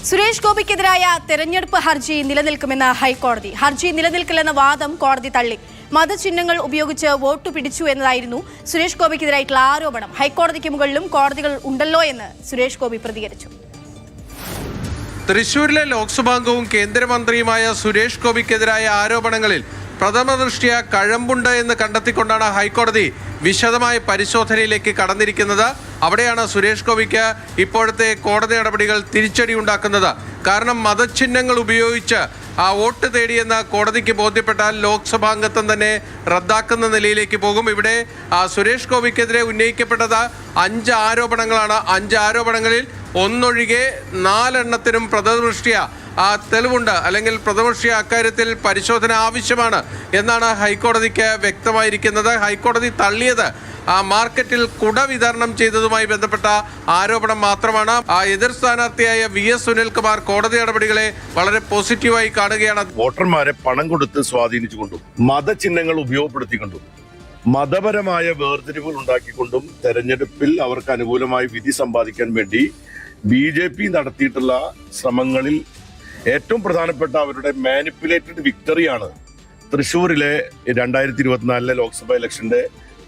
സുരേഷ് ഗോപിക്കെതിരായ തെരഞ്ഞെടുപ്പ് ഹർജി നിലനിൽക്കുമെന്ന് ഹൈക്കോടതി. ഹർജി നിലനിൽക്കില്ലെന്ന വാദം കോടതി തള്ളി. മതചിഹ്നങ്ങൾ ഉപയോഗിച്ച് വോട്ട് പിടിച്ചു എന്നതായിരുന്നു സുരേഷ് ഗോപിക്കെതിരായിട്ടുള്ള ആരോപണം. ഹൈക്കോടതിക്ക് മുകളിലും കോടതികൾ ഉണ്ടല്ലോ എന്ന് സുരേഷ് ഗോപി പ്രതികരിച്ചു. തൃശൂരിലെ ലോക്സഭാംഗവും കേന്ദ്രമന്ത്രിയുമായ സുരേഷ് ഗോപിക്കെതിരായ ആരോപണങ്ങളിൽ പ്രഥമദൃഷ്ട്യാ കഴമ്പുണ്ട് എന്ന് കണ്ടെത്തിക്കൊണ്ടാണ് ഹൈക്കോടതി വിശദമായ പരിശോധനയിലേക്ക് കടന്നിരിക്കുന്നത്. അവിടെയാണ് സുരേഷ് ഗോപിക്ക് ഇപ്പോഴത്തെ കോടതി നടപടികൾ തിരിച്ചടി ഉണ്ടാക്കുന്നത്. കാരണം മതചിഹ്നങ്ങൾ ഉപയോഗിച്ച് വോട്ട് തേടിയെന്ന് കോടതിക്ക് ബോധ്യപ്പെട്ടാൽ ലോക്സഭാംഗത്വം തന്നെ റദ്ദാക്കുന്ന നിലയിലേക്ക് പോകും. ഇവിടെ സുരേഷ് ഗോപിക്കെതിരെ ഉന്നയിക്കപ്പെട്ടത് 5 ആരോപണങ്ങളാണ്. 5 ആരോപണങ്ങളിൽ ഒന്നൊഴികെ 4 എണ്ണത്തിനും പ്രഥമദൃഷ്ട്യാ തെളിവുണ്ട്, അല്ലെങ്കിൽ പ്രഥമദൃഷ്ട്യാ അക്കാര്യത്തിൽ പരിശോധന ആവശ്യമാണ് എന്നാണ് ഹൈക്കോടതിക്ക് വ്യക്തമായിരിക്കുന്നത്. ഹൈക്കോടതി തള്ളിയത് മാർക്കറ്റിൽ കുട വിതരണം ചെയ്തതുമായി ബന്ധപ്പെട്ട ആരോപണം മാത്രമാണ്. എതിർ സ്ഥാനാർത്ഥിയായ VS സുനിൽകുമാർ കോടതി നടപടികളെ വളരെ പോസിറ്റീവായി കാണുകയാണ്. വോട്ടർമാരെ പണം കൊടുത്ത് സ്വാധീനിച്ചുകൊണ്ടും മതചിഹ്നങ്ങൾ ഉപയോഗപ്പെടുത്തിക്കൊണ്ടും മതപരമായ വേർതിരിവുകൾ ഉണ്ടാക്കിക്കൊണ്ടും തെരഞ്ഞെടുപ്പിൽ അവർക്ക് അനുകൂലമായി വിധി സമ്പാദിക്കാൻ വേണ്ടി BJP നടത്തിയിട്ടുള്ള ശ്രമങ്ങളിൽ ഏറ്റവും പ്രധാനപ്പെട്ട അവരുടെ മാനിപ്പുലേറ്റഡ് വിക്ടറിയാണ് തൃശ്ശൂരിലെ 2024 ലോക്സഭാ ഇലക്ഷന്റെ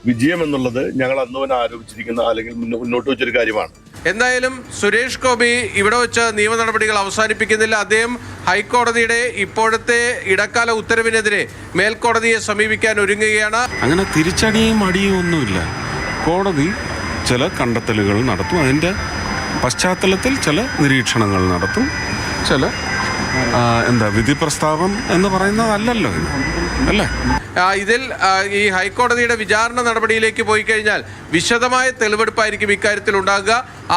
വിജയം എന്നുള്ളത് ഞങ്ങൾ അന്ന് ആരോപിച്ചിരിക്കുന്ന അല്ലെങ്കിൽ മുന്നോട്ട് വെച്ചൊരു കാര്യമാണ്. എന്തായാലും സുരേഷ് ഗോപി ഇവിടെ വെച്ച് നിയമ നടപടികൾ അവസാനിപ്പിക്കുന്നില്ല. അദ്ദേഹം ഹൈക്കോടതിയുടെ ഇപ്പോഴത്തെ ഇടക്കാല ഉത്തരവിനെതിരെ മേൽക്കോടതിയെ സമീപിക്കാൻ ഒരുങ്ങുകയാണ്. അങ്ങനെ തിരിച്ചടിയും അടിയും ഒന്നുമില്ല. കോടതി ചില കണ്ടെത്തലുകൾ നടത്തും, അതിൻ്റെ പശ്ചാത്തലത്തിൽ ചില നിരീക്ഷണങ്ങൾ നടത്തും. ചില വിധി പ്രസ്താവം എന്ന് പറയുന്നതല്ലല്ലോ അല്ലേ. ഇതിൽ ഈ ഹൈക്കോടതിയുടെ വിചാരണ നടപടിയിലേക്ക് പോയി കഴിഞ്ഞാൽ വിശദമായ തെളിവെടുപ്പായിരിക്കും ഇക്കാര്യത്തിൽ ഉണ്ടാകുക.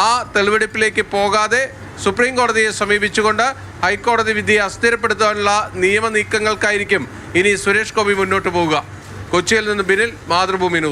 ആ തെളിവെടുപ്പിലേക്ക് പോകാതെ സുപ്രീം കോടതിയെ സമീപിച്ചുകൊണ്ട് ഹൈക്കോടതി വിധിയെ അസ്ഥിരപ്പെടുത്താനുള്ള നിയമ നീക്കങ്ങൾക്കായിരിക്കും ഇനി സുരേഷ് ഗോപി മുന്നോട്ട് പോവുക. കൊച്ചിയിൽ നിന്ന് ബിനിൽ, മാതൃഭൂമി ന്യൂസ്.